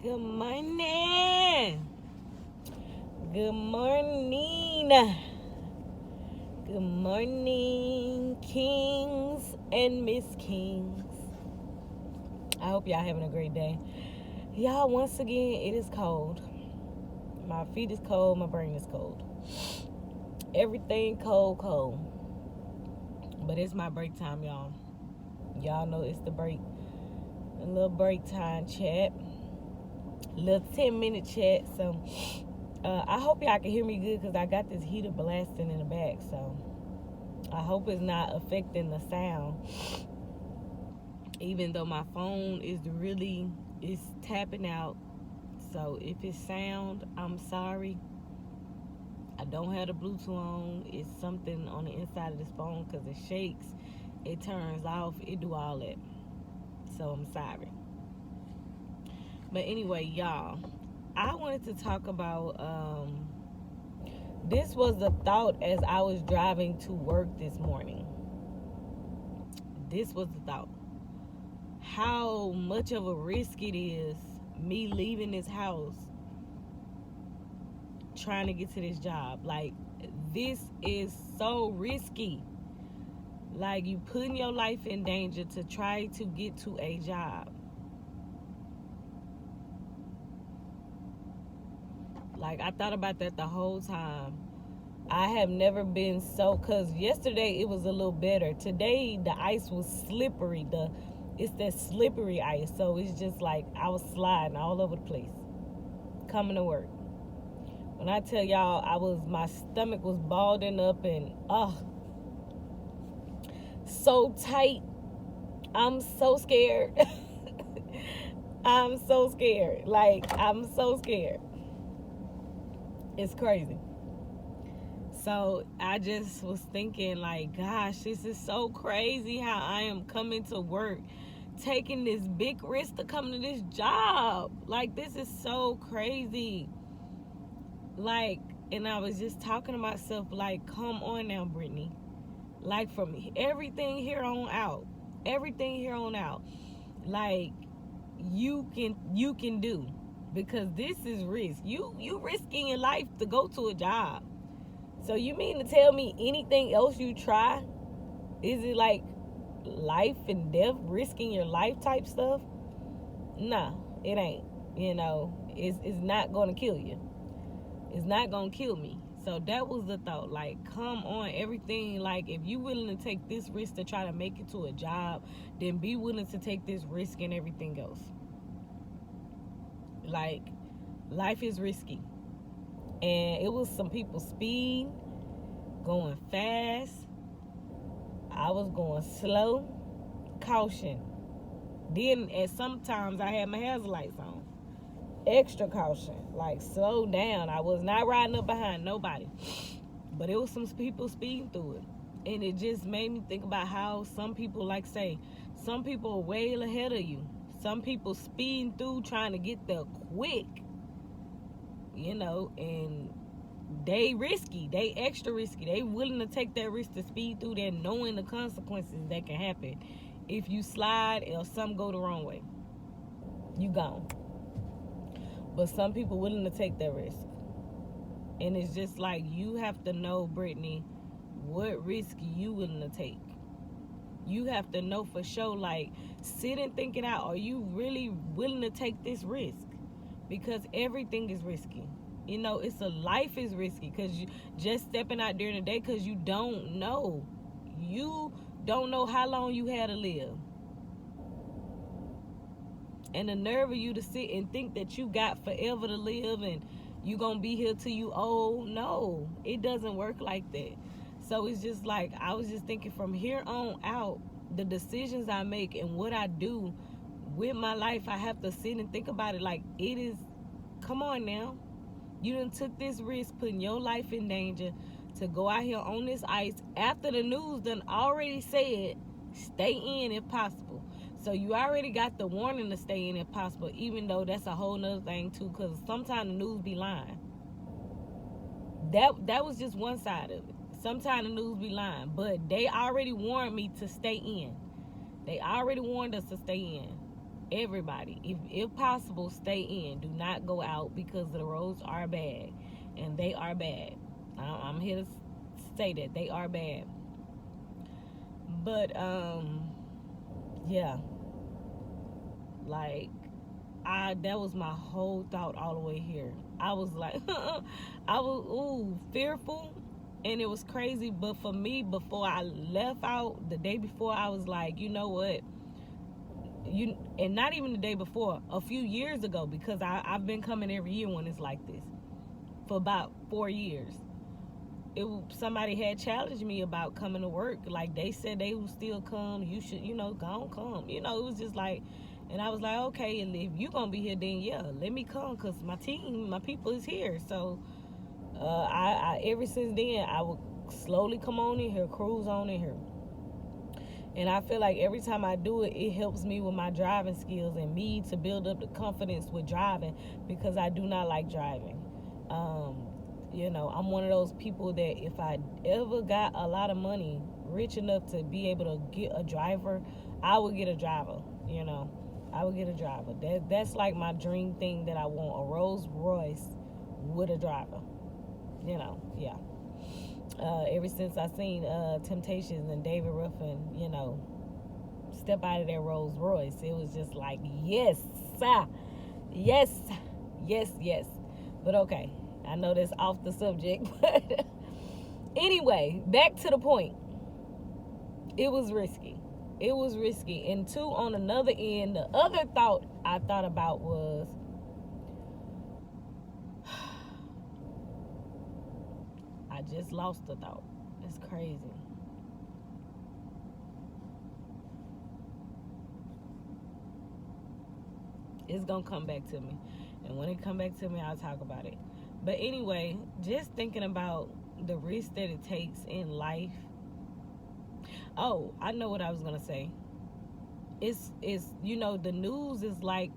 Good morning. Good morning. Good morning, Kings and Miss Kings. I hope y'all having a great day. Y'all, once again, it is cold. My feet is cold. My brain is cold. Everything cold. But it's my break time, y'all. Y'all know it's the break. A little break time chat. A little 10-minute chat. So I hope y'all can hear me good because I got this heater blasting in the back. So I hope it's not affecting the sound. Even though my phone is tapping out. So if it sound, I'm sorry. I don't have the Bluetooth on. It's something on the inside of this phone because it shakes. It turns off. It do all that. So I'm sorry. But anyway, y'all, I wanted to talk about this was the thought as I was driving to work this morning. This was the thought. How much of a risk it is me leaving this house trying to get to this job. Like, this is so risky. Like, you putting your life in danger to try to get to a job. Like, I thought about that the whole time. I have never been so, because yesterday it was a little better. Today the ice was slippery. It's that slippery ice. So it's just like I was sliding all over the place coming to work. When I tell y'all, my stomach was balled up and so tight. I'm so scared. I'm so scared. Like, I'm so scared. It's crazy. So I just was thinking, like, gosh, this is so crazy how I am coming to work, taking this big risk to come to this job. Like, this is so crazy. Like, and I was just talking to myself, like, come on now, Brittany. Like, from everything here on out, like, you can do, because this is risk. You risking your life to go to a job. So you mean to tell me anything else you try, is it like life and death, risking your life type stuff? No, it ain't. It's not gonna kill you. It's not gonna kill me. So that was the thought. Like, come on, everything. Like, if you willing to take this risk to try to make it to a job, then be willing to take this risk and everything else. Like, life is risky. And it was some people speed, going fast. I was going slow. Caution. Then at sometimes I had my hazard lights on. Extra caution. Like, slow down. I was not riding up behind nobody. But it was some people speeding through it. And it just made me think about how some people, like, say, some people are way ahead of you. Some people speeding through trying to get there quick. And they risky. They extra risky. They willing to take that risk to speed through there, knowing the consequences that can happen. If you slide or something go the wrong way, you gone. But some people willing to take that risk. And it's just like, you have to know, Brittany, what risk you willing to take. You have to know for sure. Like, sit and think it out. Are you really willing to take this risk? Because everything is risky. Life is risky, because you just stepping out during the day, because you don't know. You don't know how long you had to live. And the nerve of you to sit and think that you got forever to live and you gonna be here till you old. No, it doesn't work like that. So it's just like, I was just thinking, from here on out, the decisions I make and what I do with my life, I have to sit and think about it. Like, it is, come on now. You done took this risk, putting your life in danger to go out here on this ice after the news done already said, stay in if possible. So you already got the warning to stay in if possible, even though that's a whole nother thing too, because sometimes the news be lying. That was just one side of it. Sometimes the news be lying, but they already warned me to stay in. They already warned us to stay in. Everybody, if possible, stay in. Do not go out because the roads are bad, and they are bad. I'm here to say that they are bad. But yeah, like that was my whole thought all the way here. I was like, I was fearful, and it was crazy. But for me, before I left out the day before, I was like, you know what? And not even the day before, a few years ago, because I've been coming every year when it's like this for about 4 years. Somebody had challenged me about coming to work. Like, they said they would still come. You should, go on, come. It was just like, and I was like, okay, if you gonna be here, then yeah, let me come, because my team, my people is here. So I ever since then, I would slowly come on in here, cruise on in here. And I feel like every time I do it, it helps me with my driving skills and me to build up the confidence with driving, because I do not like driving. I'm one of those people that if I ever got a lot of money, rich enough to be able to get a driver, I would get a driver. I would get a driver. That's like my dream thing that I want, a Rolls Royce with a driver. Yeah. Ever since I seen Temptations and David Ruffin, step out of that Rolls Royce, it was just like, yes, yes, yes, yes. But okay, I know that's off the subject, but anyway, back to the point. It was risky. It was risky. And two, on another end, the other thought I thought about was, I just lost the thought. It's crazy. It's gonna come back to me, and when it come back to me, I'll talk about it. But anyway, just thinking about the risk that it takes in life. Oh, I know what I was gonna say. It's the news is like,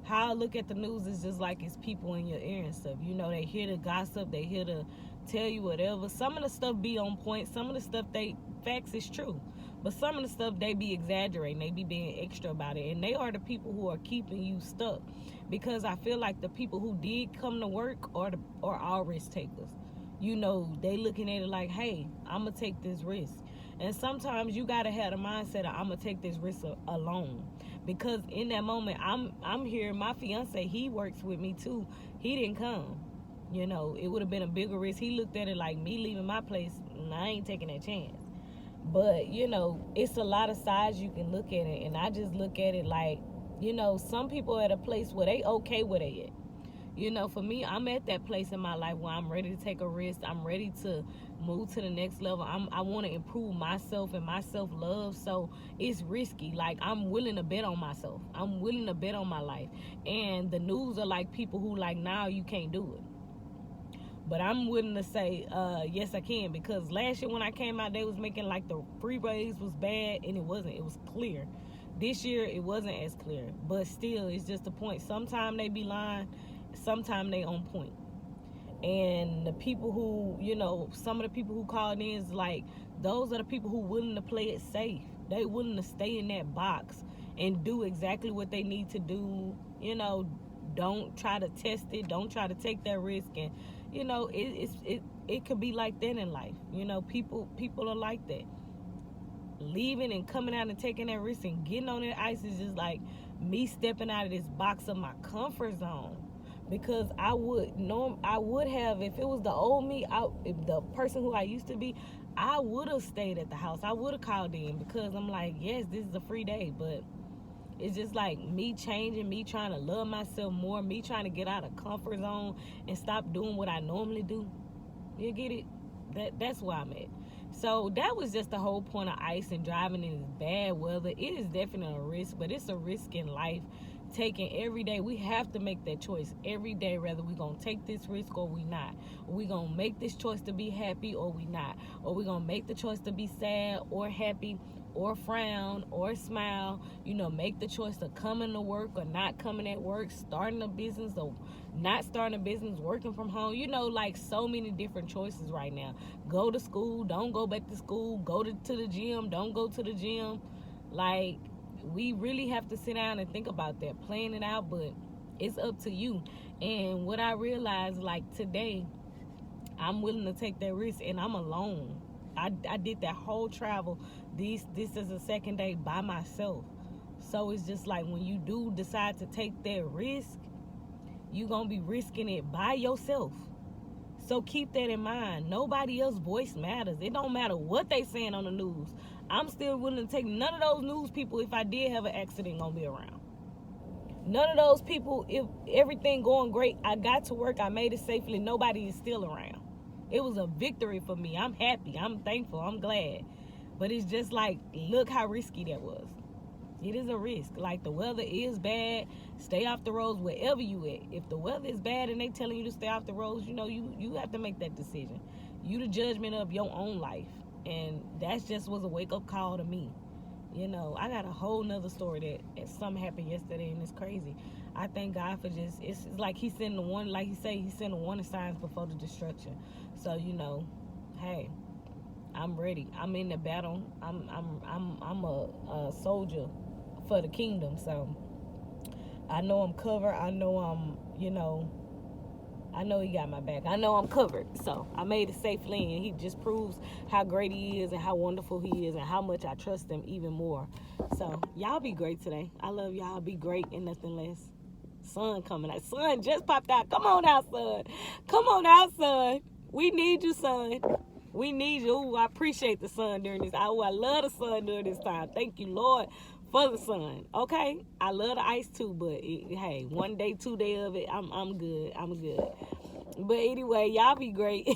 how I look at the news is just like it's people in your ear and stuff. They here to gossip, they here to tell you whatever. Some of the stuff be on point, some of the stuff facts is true. But some of the stuff they be exaggerating, they be being extra about it. And they are the people who are keeping you stuck. Because I feel like the people who did come to work are our risk takers. They looking at it like, hey, I'm going to take this risk. And sometimes you got to have the mindset of, I'm going to take this risk alone. Because in that moment, I'm here. My fiance, he works with me too. He didn't come. It would have been a bigger risk. He looked at it like, me leaving my place, I ain't taking that chance. But, it's a lot of sides you can look at it. And I just look at it like, some people are at a place where they okay with it. For me, I'm at that place in my life where I'm ready to take a risk. I'm ready to move to the next level. I want to improve myself and my self-love. So it's risky. Like, I'm willing to bet on myself. I'm willing to bet on my life. And the news are like people who like, now you can't do it. But I'm willing to say, yes, I can. Because last year when I came out, they was making like the freeways was bad, and it wasn't. It was clear. This year, it wasn't as clear. But still, it's just a point. Sometimes they be lying. Sometimes they on point. And the people who, some of the people who called in is like, those are the people who willing to play it safe. They willing to stay in that box and do exactly what they need to do. Don't try to test it. Don't try to take that risk. And it could be like that in life. People are like that. Leaving and coming out and taking that risk and getting on that ice is just like me stepping out of this box of my comfort zone. Because I would have, if it was the old me, the person who I used to be, I would have stayed at the house. I would have called in, because I'm like, yes, this is a free day. But it's just like me changing, me trying to love myself more, me trying to get out of comfort zone and stop doing what I normally do. You get it? That's where I'm at. So that was just the whole point of ice and driving in bad weather. It is definitely a risk, but it's a risk in life. Taking every day, we have to make that choice every day, whether we're going to take this risk or we not. Or we going to make this choice to be happy or we not. Or we going to make the choice to be sad or happy or frown or smile. Make the choice of coming to work or not coming at work, starting a business or not starting a business, working from home. Like so many different choices right now. Go to school, don't go back to school. Go to the gym, don't go to the gym. Like, we really have to sit down and think about that, plan it out, but it's up to you. And what I realized, like today, I'm willing to take that risk, and I'm alone. I did that whole travel. This is the second day by myself. So it's just like when you do decide to take that risk, you're going to be risking it by yourself. So keep that in mind. Nobody else's voice matters. It don't matter what they saying on the news. I'm still willing to take none of those news people, if I did have an accident, gonna be around. None of those people, if everything going great, I got to work, I made it safely, nobody is still around. It was a victory for me. I'm happy. I'm thankful. I'm glad. But it's just like, look how risky that was. It is a risk. Like, the weather is bad. Stay off the roads wherever you at. If the weather is bad and they telling you to stay off the roads, you know, you have to make that decision. You the judgment of your own life. And that just was a wake-up call to me. You know, I got a whole nother story that something happened yesterday, and it's crazy. I thank God for just, it's like he's sending the one, like he say, he's sending warning signs before the destruction. So, you know, hey, I'm ready. I'm in the battle. I'm a soldier for the kingdom. So I know I'm covered. I know I know he got my back. I know I'm covered. So I made it safely, and he just proves how great he is and how wonderful he is and how much I trust him even more. So y'all be great today. I love y'all. Be great and nothing less. Sun coming out. Sun just popped out. Come on out, son. Come on out, son. We need you, son. We need you. Ooh, I appreciate the sun during this. I love the sun during this time. Thank you, Lord, for the sun. Okay, I love the ice too, but hey, 1 day, 2 day of it, I'm good. I'm good. But anyway, y'all be great.